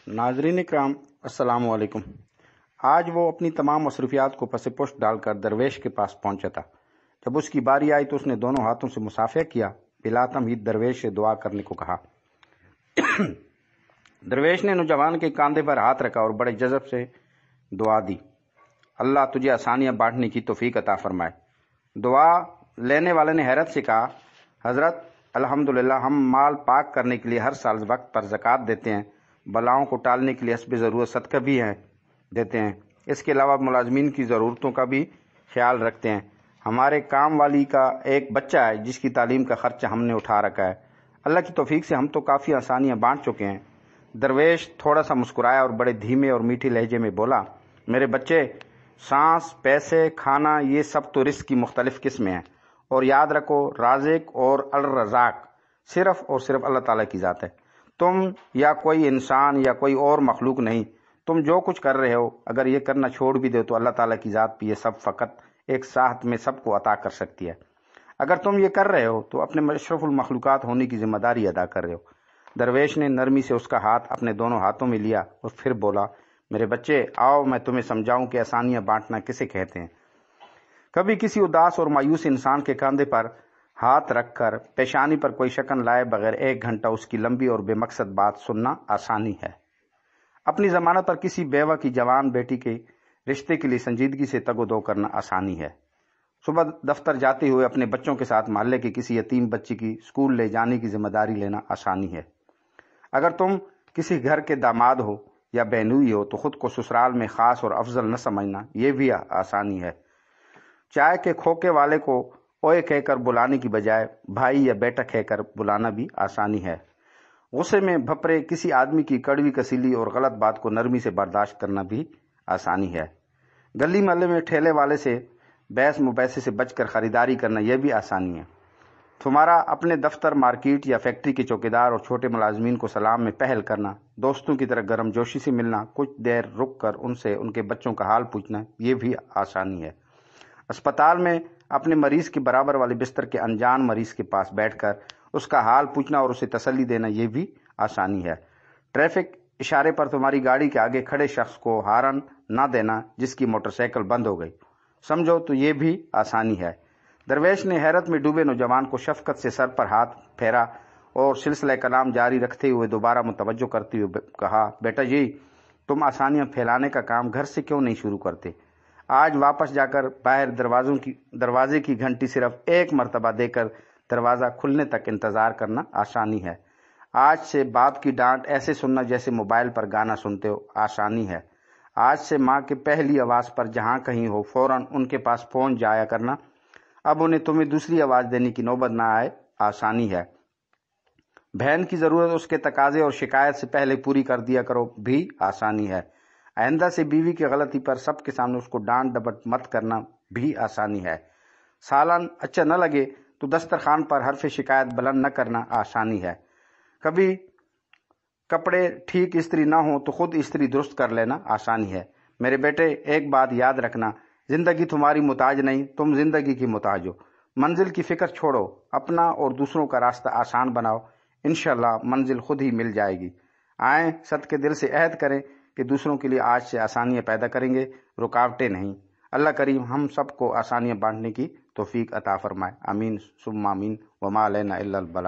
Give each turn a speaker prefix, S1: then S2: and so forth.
S1: ناظرین اکرام السلام علیکم۔ آج وہ اپنی تمام مصروفیات کو پس پشت ڈال کر درویش کے پاس پہنچا تھا۔ جب اس کی باری آئی تو اس نے دونوں ہاتھوں سے مصافحہ کیا، بلا تمہید درویش سے دعا کرنے کو کہا۔ درویش نے نوجوان کے کاندھے پر ہاتھ رکھا اور بڑے جذب سے دعا دی، اللہ تجھے آسانیاں بانٹنے کی توفیق عطا فرمائے۔ دعا لینے والے نے حیرت سے کہا، حضرت الحمدللہ، ہم مال پاک کرنے کے لیے ہر سال وقت پر زکوٰۃ دیتے ہیں، بلاؤں کو ٹالنے کے لیے حسب ضرورت صدقہ بھی دیتے ہیں، اس کے علاوہ ملازمین کی ضرورتوں کا بھی خیال رکھتے ہیں۔ ہمارے کام والی کا ایک بچہ ہے جس کی تعلیم کا خرچہ ہم نے اٹھا رکھا ہے۔ اللہ کی توفیق سے ہم تو کافی آسانیاں بانٹ چکے ہیں۔ درویش تھوڑا سا مسکرایا اور بڑے دھیمے اور میٹھے لہجے میں بولا، میرے بچے، سانس، پیسے، کھانا، یہ سب تو رزق کی مختلف قسمیں ہیں، اور یاد رکھو رازق اور الرزاق صرف اور صرف اللہ تعالیٰ کی ذات ہے۔ تم یا کوئی انسان یا کوئی اور مخلوق نہیں۔ تم جو کچھ کر رہے ہو، اگر یہ کرنا چھوڑ بھی دو تو اللہ تعالیٰ کی ذات بھی یہ سب فقط ایک ساتھ میں سب کو عطا کر سکتی ہے۔ اگر تم یہ کر رہے ہو تو اپنے اشرف المخلوقات ہونے کی ذمہ داری ادا کر رہے ہو۔ درویش نے نرمی سے اس کا ہاتھ اپنے دونوں ہاتھوں میں لیا اور پھر بولا، میرے بچے، آؤ میں تمہیں سمجھاؤں کہ آسانیاں بانٹنا کسے کہتے ہیں۔ کبھی کسی اداس اور مایوس انسان کے کاندھے پر ہاتھ رکھ کر پیشانی پر کوئی شکن لائے بغیر 1 گھنٹہ اس کی لمبی اور بے مقصد بات سننا آسانی ہے۔ اپنی ضمانت پر کسی بیوہ کی جوان بیٹی کے رشتے کے لیے سنجیدگی سے تگ و دو کرنا آسانی ہے۔ صبح دفتر جاتے ہوئے اپنے بچوں کے ساتھ محلے کے کسی یتیم بچی کی اسکول لے جانے کی ذمہ داری لینا آسانی ہے۔ اگر تم کسی گھر کے داماد ہو یا بہنوئی ہو تو خود کو سسرال میں خاص اور افضل نہ سمجھنا، یہ بھی آسانی ہے۔ چائے کے کھوکے والے کو اوئے کہہ کر بلانے کی بجائے بھائی یا بیٹا کہہ کر بلانا بھی آسانی ہے۔ غصے میں بھپرے کسی آدمی کی کڑوی کسیلی اور غلط بات کو نرمی سے برداشت کرنا بھی آسانی ہے۔ گلی محلے میں ٹھیلے والے سے بحث مباحثے سے بچ کر خریداری کرنا، یہ بھی آسانی ہے۔ تمہارا اپنے دفتر، مارکیٹ یا فیکٹری کے چوکیدار اور چھوٹے ملازمین کو سلام میں پہل کرنا، دوستوں کی طرح گرم جوشی سے ملنا، کچھ دیر رک کر ان سے ان کے بچوں کا حال پوچھنا، یہ بھی آسانی ہے۔ اسپتال میں اپنے مریض کے برابر والے بستر کے انجان مریض کے پاس بیٹھ کر اس کا حال پوچھنا اور اسے تسلی دینا، یہ بھی آسانی ہے۔ ٹریفک اشارے پر تمہاری گاڑی کے آگے کھڑے شخص کو ہارن نہ دینا جس کی موٹر سائیکل بند ہو گئی، سمجھو تو یہ بھی آسانی ہے۔ درویش نے حیرت میں ڈوبے نوجوان کو شفقت سے سر پر ہاتھ پھیرا اور سلسلہ کلام جاری رکھتے ہوئے دوبارہ متوجہ کرتے ہوئے کہا، بیٹا جی، تم آسانیاں پھیلانے کا کام گھر سے کیوں نہیں شروع کرتے؟ آج واپس جا کر باہر دروازے کی گھنٹی صرف 1 مرتبہ دے کر دروازہ کھلنے تک انتظار کرنا آسانی ہے۔ آج سے باپ کی ڈانٹ ایسے سننا جیسے موبائل پر گانا سنتے ہو، آسانی ہے۔ آج سے ماں کے پہلی آواز پر جہاں کہیں ہو فوراً ان کے پاس پہنچ جایا کرنا، اب انہیں تمہیں دوسری آواز دینے کی نوبت نہ آئے، آسانی ہے۔ بہن کی ضرورت اس کے تقاضے اور شکایت سے پہلے پوری کر دیا کرو، بھی آسانی ہے۔ آئندہ سے بیوی کی غلطی پر سب کے سامنے اس کو ڈانٹ ڈپٹ مت کرنا، بھی آسانی ہے۔ سالن اچھا نہ لگے تو دسترخوان پر حرف شکایت بلند نہ کرنا، آسانی ہے۔ کبھی کپڑے ٹھیک استری نہ ہوں تو خود استری درست کر لینا، آسانی ہے۔ میرے بیٹے، ایک بات یاد رکھنا، زندگی تمہاری محتاج نہیں، تم زندگی کی محتاج ہو۔ منزل کی فکر چھوڑو، اپنا اور دوسروں کا راستہ آسان بناؤ، انشاءاللہ منزل خود ہی مل جائے گی۔ آئیں صدقے دل سے عہد کریں کہ دوسروں کے لیے آج سے آسانیاں پیدا کریں گے، رکاوٹیں نہیں۔ اللہ کریم ہم سب کو آسانیاں بانٹنے کی توفیق عطا فرمائے، آمین ثم آمین، وما علینا الا البلاغ۔